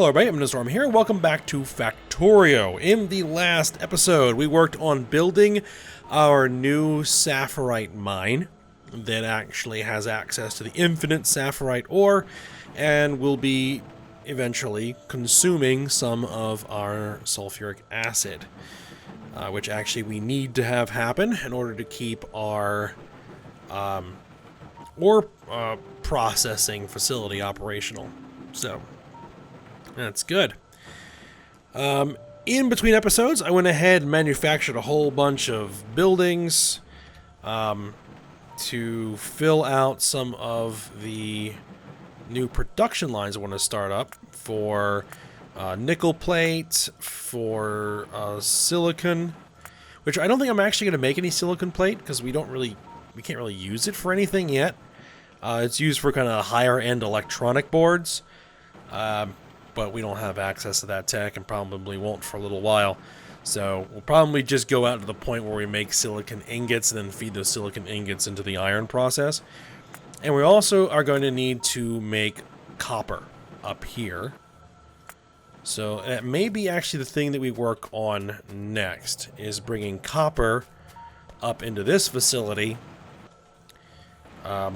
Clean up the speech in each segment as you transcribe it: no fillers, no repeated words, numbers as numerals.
Hello everybody, I'm Storm here. Welcome back to Factorio. In the last episode, we worked on building our new sapphirite mine that actually has access to the infinite sapphirite ore and will be eventually consuming some of our sulfuric acid, which actually we need to have happen in order to keep our ore processing facility operational. So that's good. In between episodes, I went ahead and manufactured a whole bunch of buildings to fill out some of the new production lines I want to start up for nickel plate, for silicon, which I don't think I'm actually going to make any silicon plate because we can't really use it for anything yet. It's used for kind of higher end electronic boards. But we don't have access to that tech and probably won't for a little while. So we'll probably just go out to the point where we make silicon ingots and then feed those silicon ingots into the iron process. And we also are going to need to make copper up here. So that may be actually the thing that we work on next, is bringing copper up into this facility to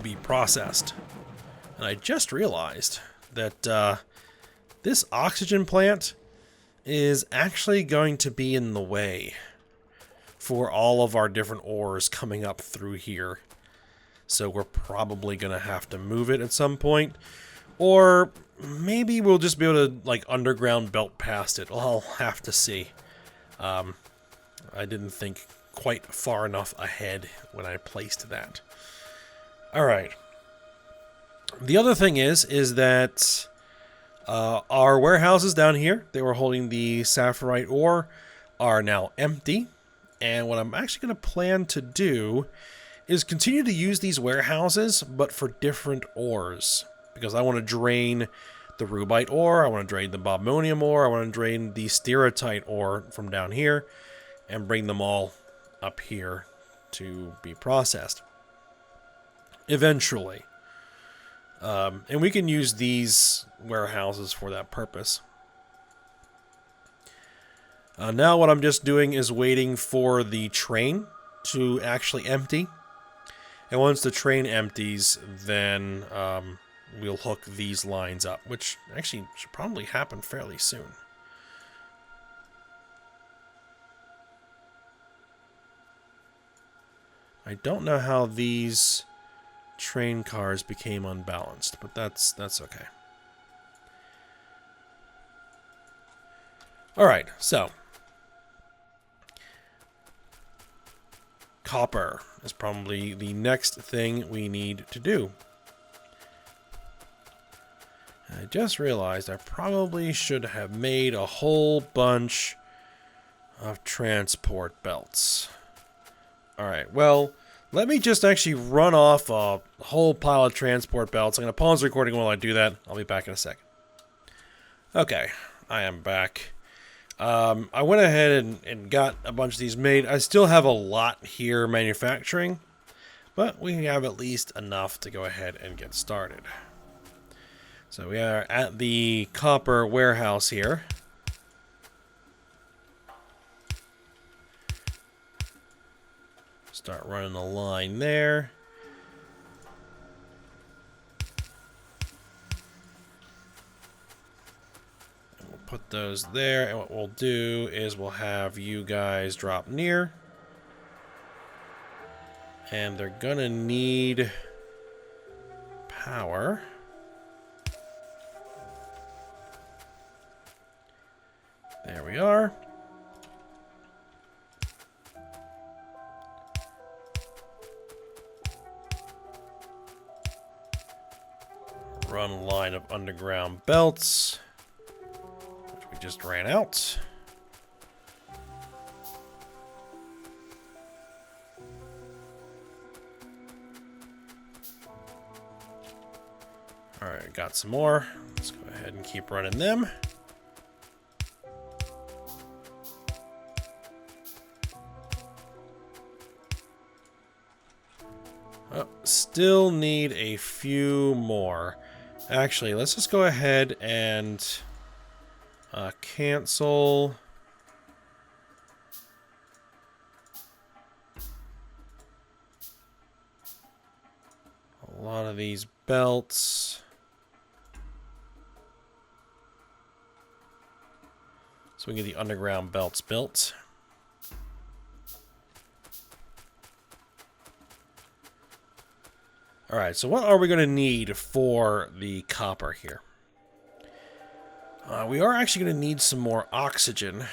be processed. And I just realized that this oxygen plant is actually going to be in the way for all of our different ores coming up through here. So we're probably going to have to move it at some point. Or maybe we'll just be able to like underground belt past it. I'll have to see. I didn't think quite far enough ahead when I placed that. Alright. The other thing is that our warehouses down here, they were holding the sapphirite ore, are now empty. And what I'm actually going to plan to do is continue to use these warehouses, but for different ores. Because I want to drain the rubite ore, I want to drain the bobmonium ore, I want to drain the stereotype ore from down here, and bring them all up here to be processed. Eventually. And we can use these warehouses for that purpose. Now what I'm just doing is waiting for the train to actually empty. And once the train empties, then we'll hook these lines up, which actually should probably happen fairly soon. I don't know how these train cars became unbalanced, but that's okay. Alright, so copper is probably the next thing we need to do. I just realized I probably should have made a whole bunch of transport belts. Alright, well, let me just actually run off a whole pile of transport belts. I'm going to pause the recording while I do that. I'll be back in a second. Okay, I am back. I went ahead and got a bunch of these made. I still have a lot here manufacturing, but we have at least enough to go ahead and get started. So we are at the copper warehouse here. Start running a line there. And we'll put those there, and what we'll do is we'll have you guys drop near. And they're gonna need power. There we are. Run a line of underground belts, which we just ran out. Alright, got some more. Let's go ahead and keep running them. Oh, still need a few more. Actually, let's just go ahead and cancel. A lot of these belts. So we can get the underground belts built. Alright, so what are we going to need for the copper here? We are actually going to need some more oxygen.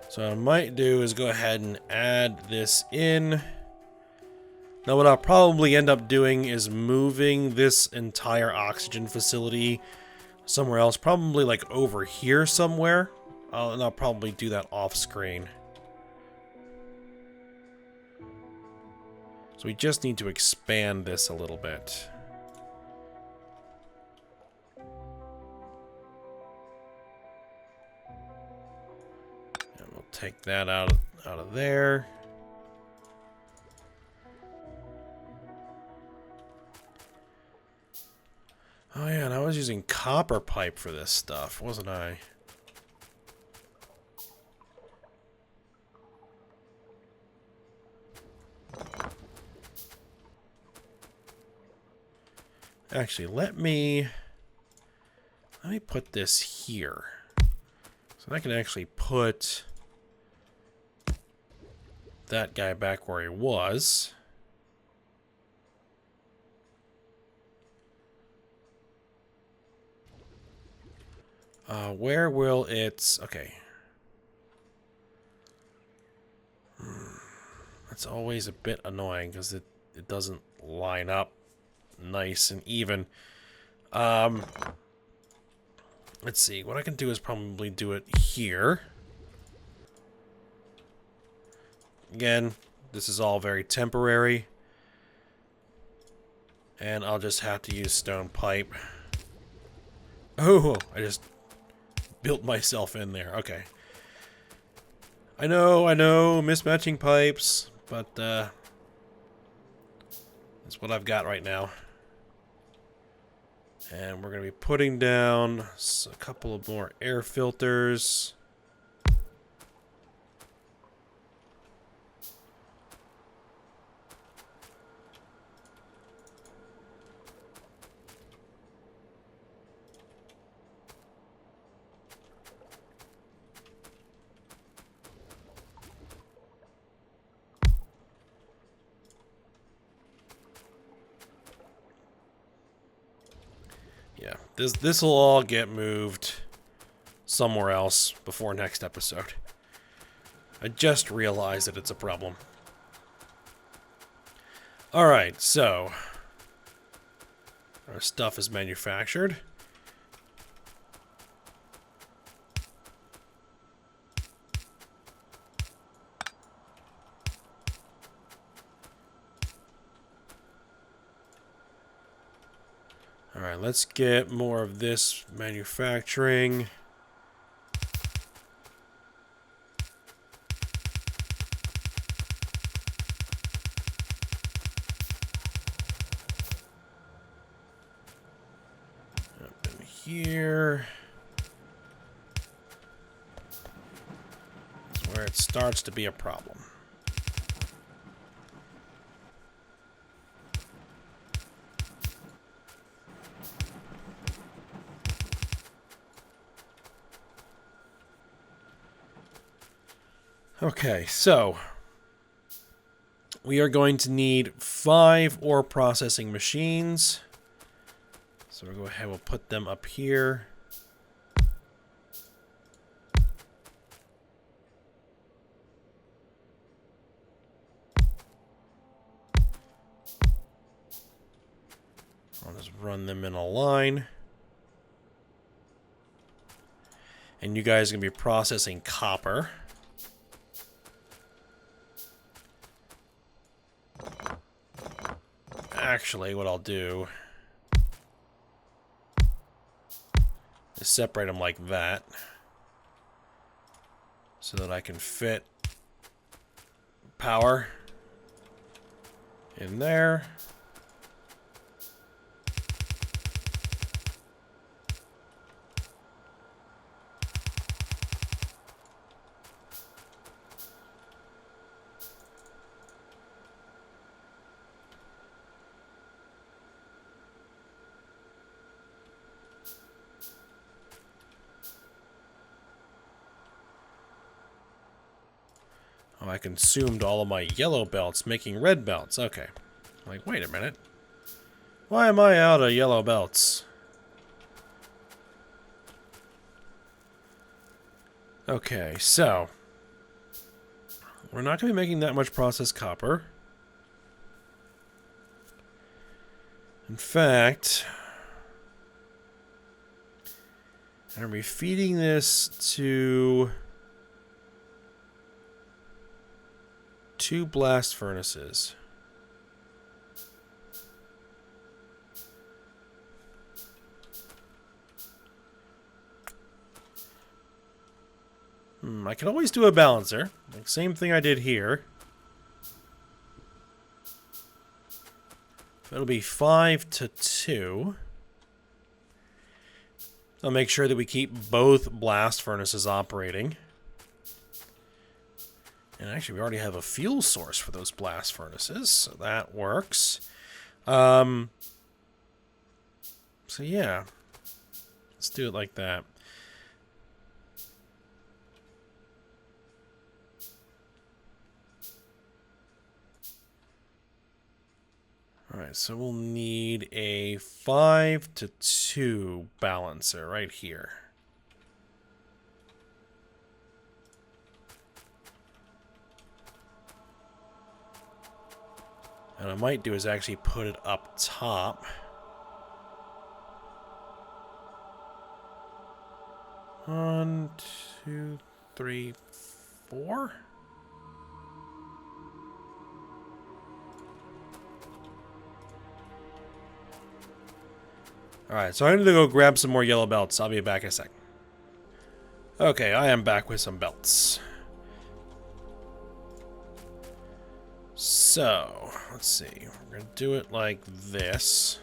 So what I might do is go ahead and add this in. Now what I'll probably end up doing is moving this entire oxygen facility somewhere else, probably like over here somewhere. And I'll probably do that off screen. So we just need to expand this a little bit. And we'll take that out of there. Oh yeah, and I was using copper pipe for this stuff, wasn't I? Actually, let me put this here. So I can actually put that guy back where he was. Where will it... Okay. That's always a bit annoying because it doesn't line up nice and even. Let's see. What I can do is probably do it here. Again, this is all very temporary. And I'll just have to use stone pipe. Oh, I just built myself in there. Okay. I know, mismatching pipes, but that's what I've got right now. And we're going to be putting down a couple of more air filters. Yeah, this will all get moved somewhere else before next episode. I just realized that it's a problem. Alright, so our stuff is manufactured. Alright, let's get more of this manufacturing. Up in here. That's where it starts to be a problem. Okay, so we are going to need 5 ore processing machines. So we'll go ahead, we'll put them up here. I'll just run them in a line. And you guys are going to be processing copper. Actually, what I'll do is separate them like that. so that I can fit power in there. Oh, I consumed all of my yellow belts, making red belts. Okay. Like, wait a minute. Why am I out of yellow belts? Okay, so we're not going to be making that much processed copper. In fact, I'm going to be feeding this to 2 blast furnaces. I can always do a balancer. Like, same thing I did here. It'll be 5 to 2. I'll make sure that we keep both blast furnaces operating. And actually, we already have a fuel source for those blast furnaces, so that works. So yeah, let's do it like that. Alright, so we'll need a 5 to 2 balancer right here. And what I might do is actually put it up top. One, 2, 3, 4. Alright, so I'm going to go grab some more yellow belts. I'll be back in a sec. Okay, I am back with some belts. So, let's see. We're going to do it like this.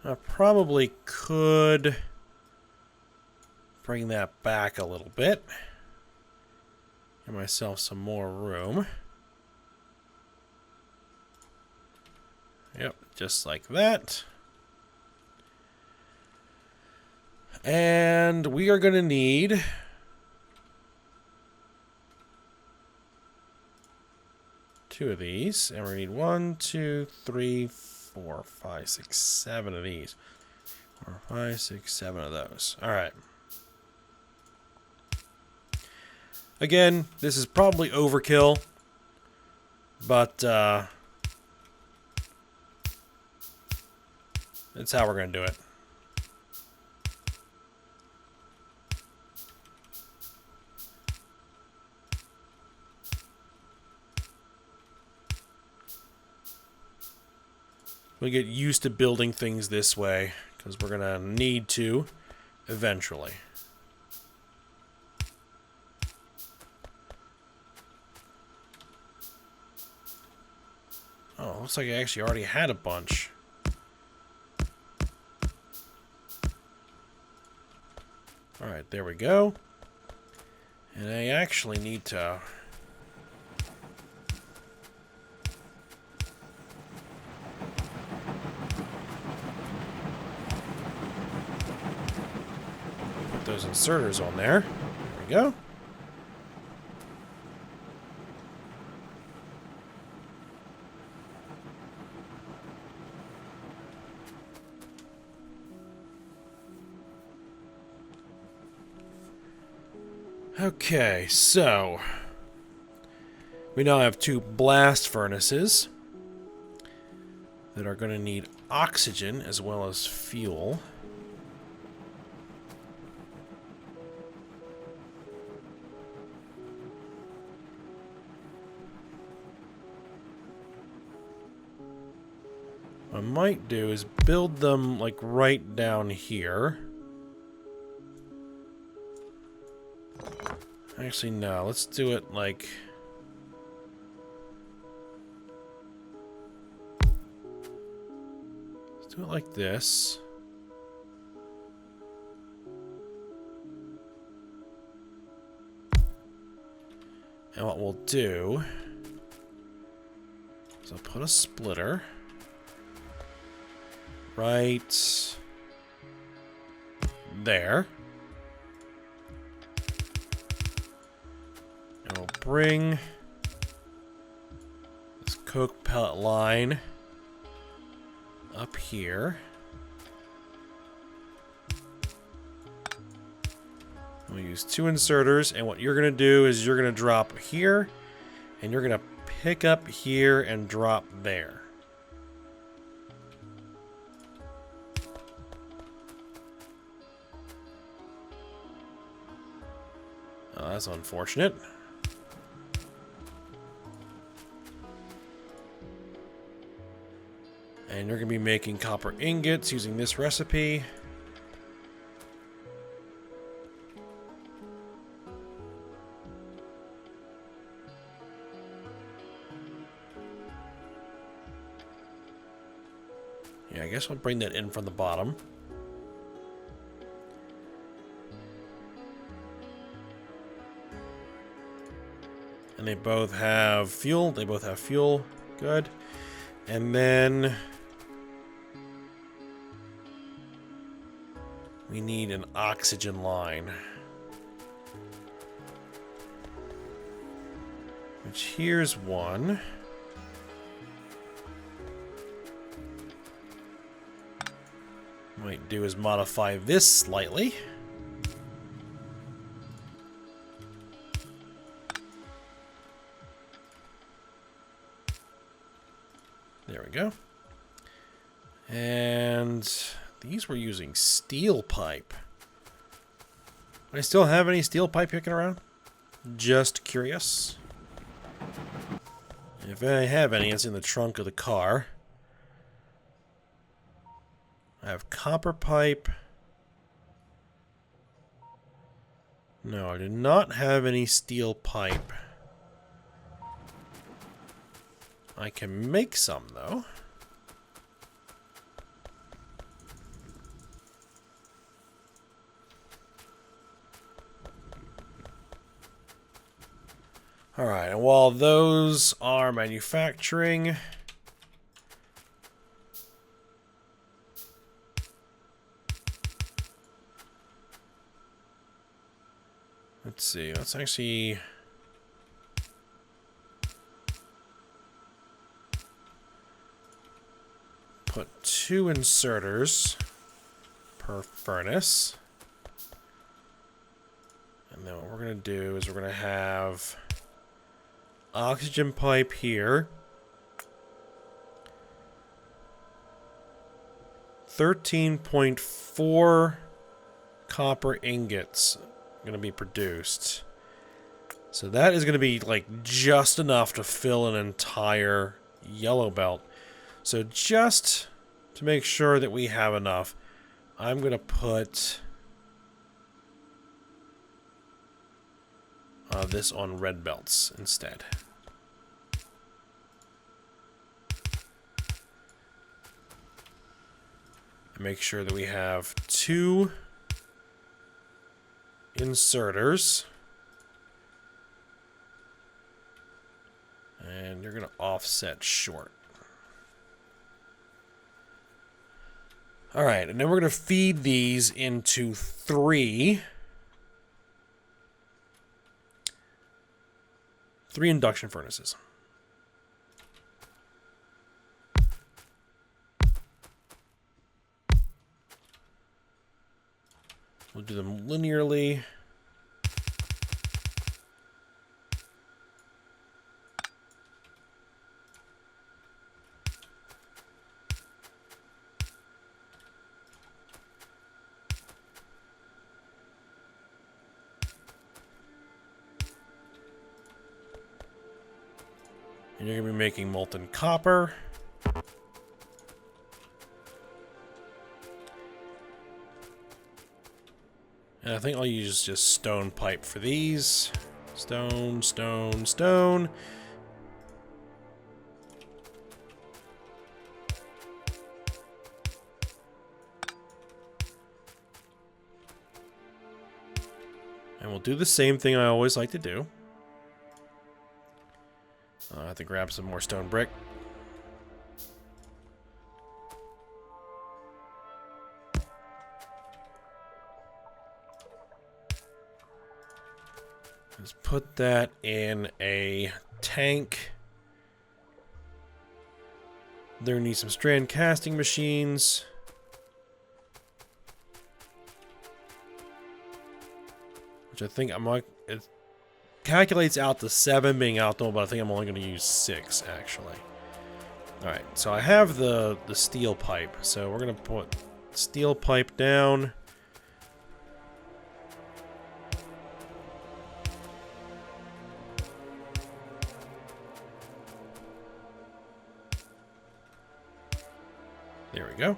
I probably could bring that back a little bit. Give myself some more room. Yep, just like that. And we are going to need two of these. And we need 1, 2, 3, 4, 5, 6, 7 of these. 4, 5, 6, 7 of those. Alright. Again, this is probably overkill. But, that's how we're going to do it. We get used to building things this way, because we're going to need to eventually. Oh, looks like I actually already had a bunch. Alright, there we go. And I actually need to... put those inserters on there. There we go. Okay, so we now have 2 blast furnaces that are going to need oxygen as well as fuel. What I might do is build them like right down here. Actually, no. Let's do it like... Let's do it like this. And what we'll do is I'll put a splitter right there. And we'll bring this coke pellet line up here. We'll use 2 inserters, and what you're going to do is you're going to drop here, and you're going to pick up here and drop there. Oh, that's unfortunate. And you're going to be making copper ingots using this recipe. Yeah, I guess I'll bring that in from the bottom. And they both have fuel. They both have fuel. Good. And then we need an oxygen line. Which here's one. Might do is modify this slightly. There we go. And these were using steel pipe. Do I still have any steel pipe kicking around? Just curious. If I have any, it's in the trunk of the car. I have copper pipe. No, I do not have any steel pipe. I can make some, though. Alright, and while those are manufacturing... Let's see, let's actually... put 2 inserters per furnace. And then what we're going to do is we're going to have oxygen pipe here. 13.4 copper ingots going to be produced. So that is going to be like just enough to fill an entire yellow belt. So just to make sure that we have enough, I'm going to put this on red belts instead. And make sure that we have 2 inserters. And you're going to offset short. Alright, and then we're going to feed these into 3 induction furnaces. We'll do them linearly. And you're going to be making molten copper. And I think I'll use just stone pipe for these. Stone, stone, stone. And we'll do the same thing I always like to do. I have to grab some more stone brick. Let's put that in a tank. There need some strand casting machines. Which I think I'm like, it calculates out to 7 being optimal, but I think I'm only going to use 6 actually. Alright, so I have the steel pipe, so we're going to put steel pipe down. There we go.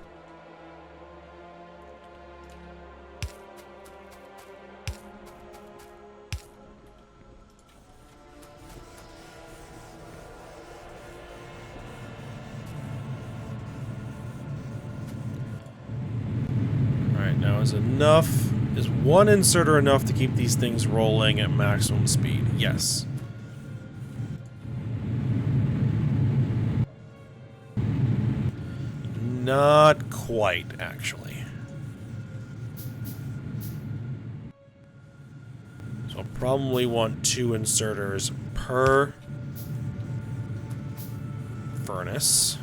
Alright, now is one inserter enough to keep these things rolling at maximum speed? Yes. Not quite, actually. So I'll probably want 2 inserters per furnace.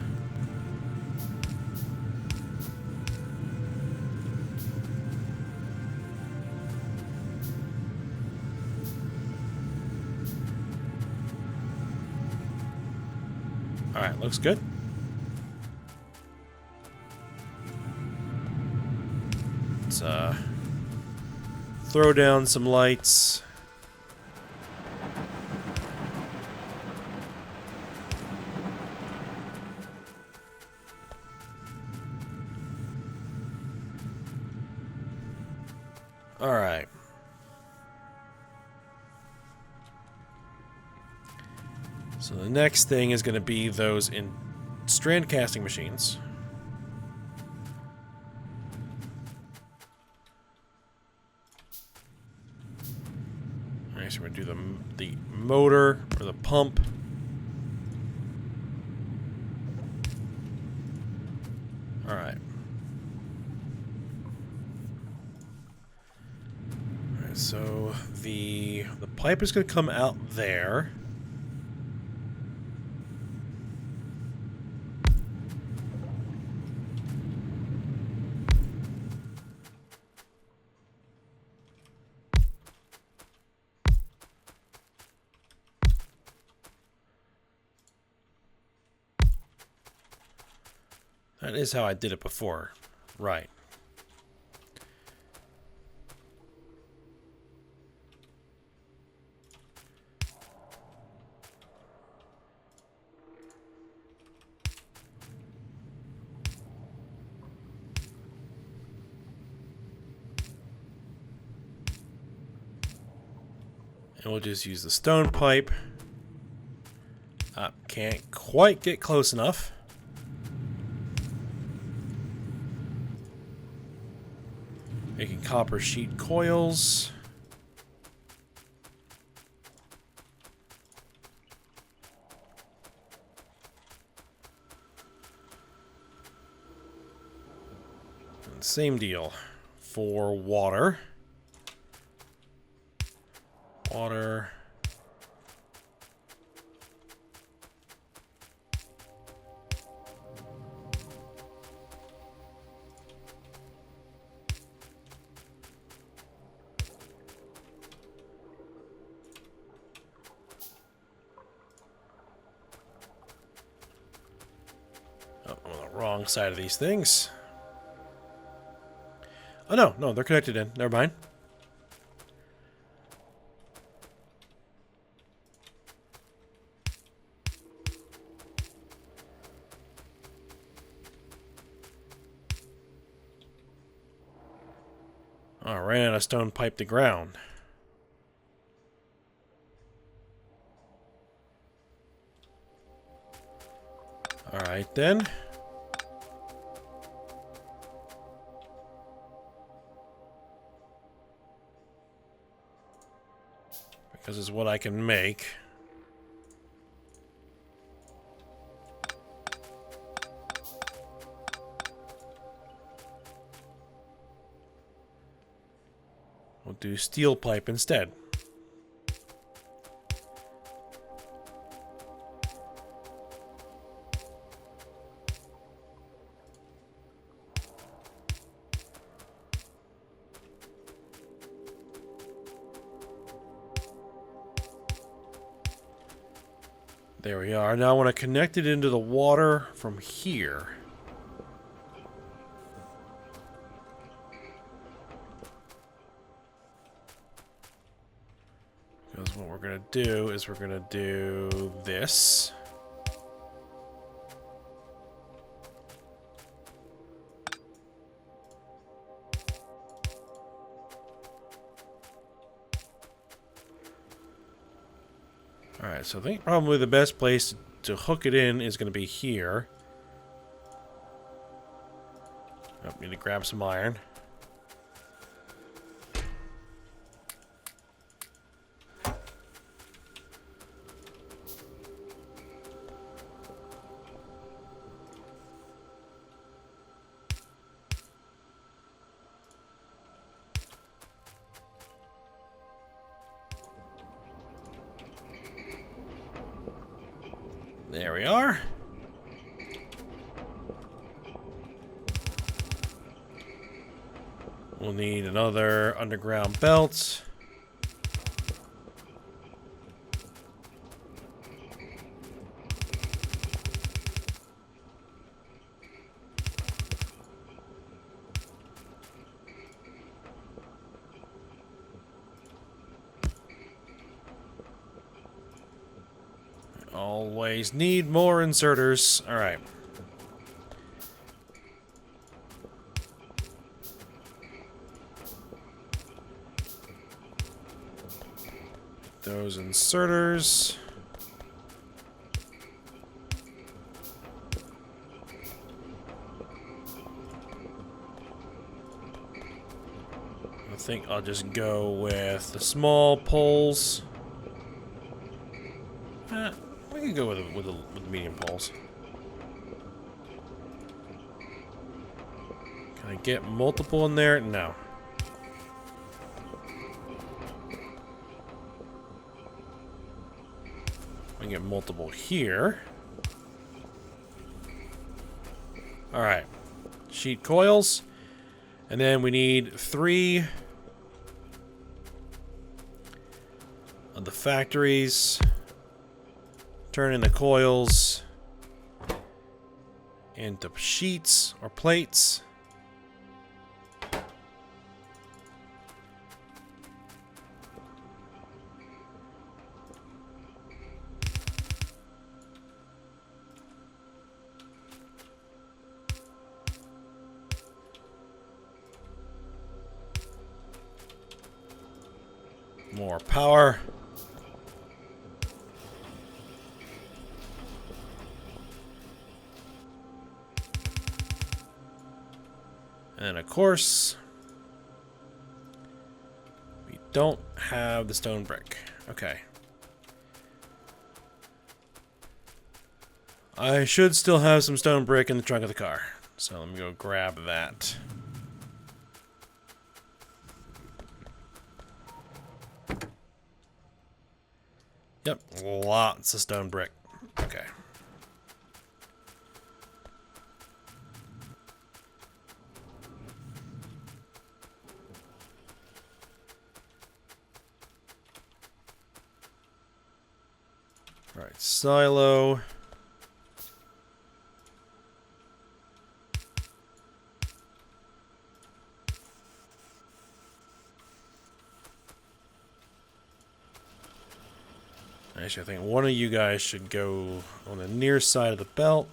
Alright, looks good. Let's throw down some lights. All right. So the next thing is going to be those in strand casting machines. Alright, so we're going to do the motor or the pump. Alright. Alright, so the pipe is going to come out there. That is how I did it before. Right. And we'll just use the stone pipe. Can't quite get close enough. Making copper sheet coils. And same deal for water. Water. Oh, I'm on the wrong side of these things. Oh, no, they're connected in. Never mind. Oh, I ran out of stone pipe to ground. Alright then. Because it's what I can make. We'll do steel pipe instead. There we are. Now I want to connect it into the water from here. Because what we're going to do is we're going to do this. Alright, so I think probably the best place to hook it in is going to be here. Oh, need to grab some iron. There we are. We'll need another underground belt. Always need more inserters. All right. Those inserters. I think I'll just go with the small poles. We can go with the medium poles. Can I get multiple in there? No. We can get multiple here. Alright. Sheet coils. And then we need 3 of the factories. Turn in the coils into sheets or plates. More power. And of course, we don't have the stone brick. Okay. I should still have some stone brick in the trunk of the car. So let me go grab that. Yep, lots of stone brick. Okay. Alright, silo. Actually, I think one of you guys should go on the near side of the belt.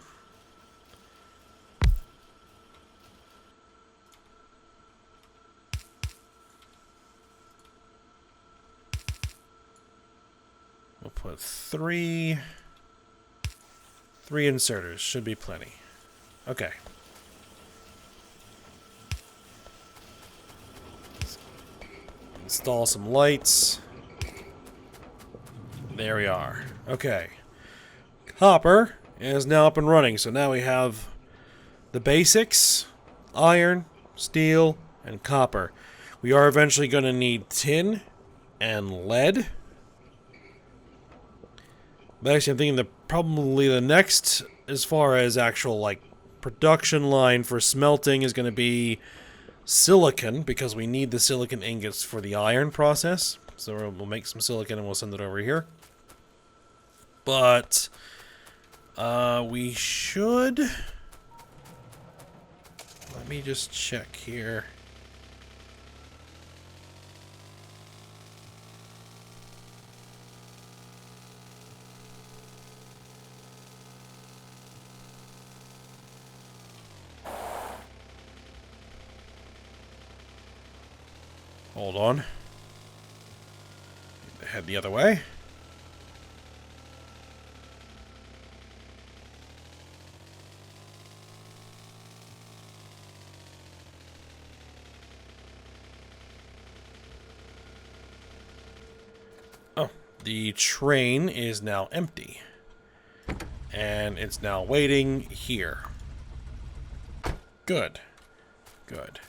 put three inserters. Should be plenty. Okay. Install some lights. There we are. Okay. Copper is now up and running. So now we have the basics: iron, steel, and copper. We are eventually going to need tin and lead. But actually, I'm thinking that probably the next, as far as actual, like, production line for smelting is going to be silicon, because we need the silicon ingots for the iron process. So we'll make some silicon and we'll send it over here. But we should... Let me just check here. Hold on. Head the other way. Oh, the train is now empty. And it's now waiting here. Good. Good.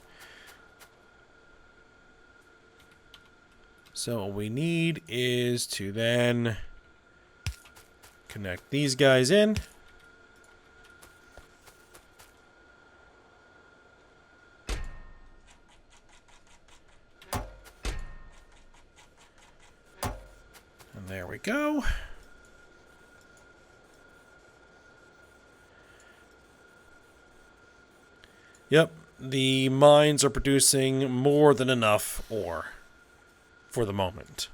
So what we need is to then connect these guys in. And there we go. Yep, the mines are producing more than enough ore. For the moment.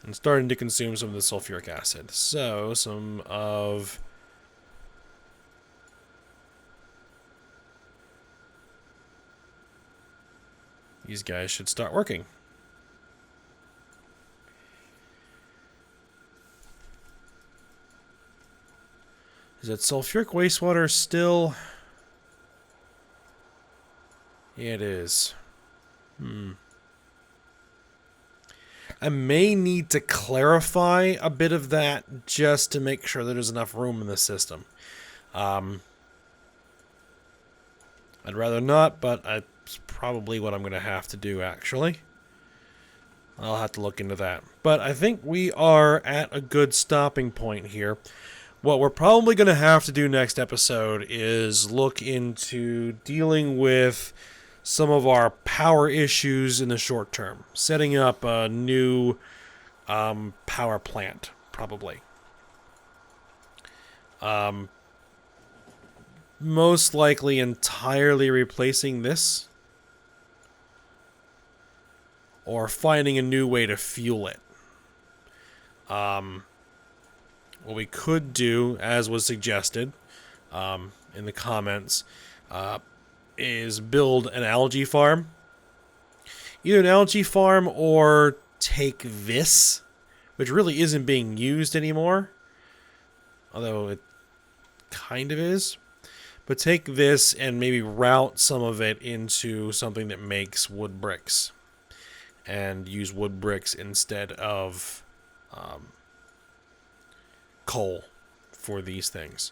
And starting to consume some of the sulfuric acid. So, some of... these guys should start working. Is that sulfuric wastewater still... yeah, it is. I may need to clarify a bit of that just to make sure that there's enough room in the system. I'd rather not, but that's probably what I'm going to have to do, actually. I'll have to look into that. But I think we are at a good stopping point here. What we're probably going to have to do next episode is look into dealing with some of our power issues in the short term. Setting up a new power plant, probably. Most likely entirely replacing this. Or finding a new way to fuel it. What we could do, as was suggested in the comments, is build an algae farm. Either an algae farm or take this, which really isn't being used anymore. Although it kind of is. But take this and maybe route some of it into something that makes wood bricks. And use wood bricks instead of coal for these things.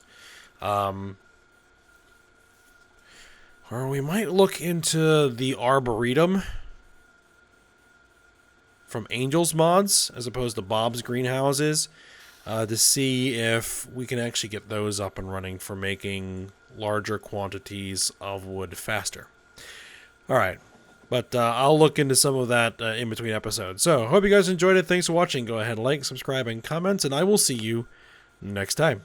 Or we might look into the Arboretum from Angel's Mods, as opposed to Bob's Greenhouses, to see if we can actually get those up and running for making larger quantities of wood faster. Alright, but I'll look into some of that in between episodes. So, hope you guys enjoyed it. Thanks for watching. Go ahead, like, subscribe, and comment, and I will see you next time.